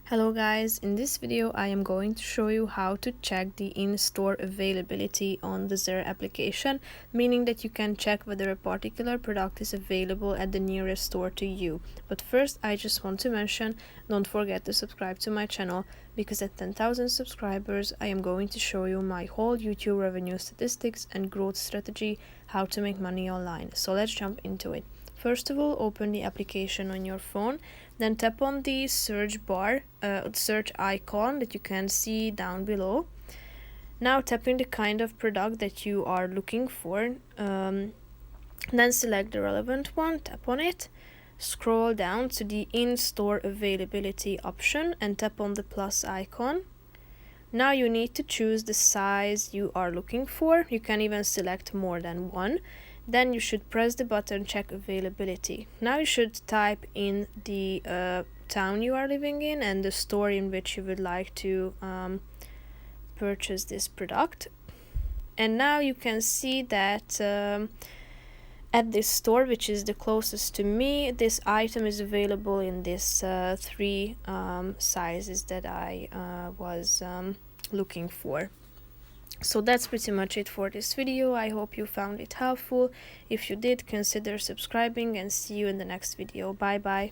Hello guys, in this video I am going to show you how to check the in-store availability on the Zara application, meaning that you can check whether a particular product is available at the nearest store to you. But first I just want to mention, don't forget to subscribe to my channel, because at 10,000 subscribers I am going to show you my whole YouTube revenue statistics and growth strategy, how to make money online. So let's jump into it. First of all, open the application on your phone, then tap on the search bar, search icon that you can see down below. Now tap in the kind of product that you are looking for, then select the relevant one, tap on it, scroll down to the in-store availability option and tap on the plus icon. Now you need to choose the size you are looking for. You can even select more than one. Then you should press the button check availability. Now you should type in the town you are living in and the store in which you would like to purchase this product. And now you can see that at this store, which is the closest to me, this item is available in this three sizes that I was looking for. So that's pretty much it for this video. I hope you found it helpful. If you did, consider subscribing and see you in the next video. Bye bye.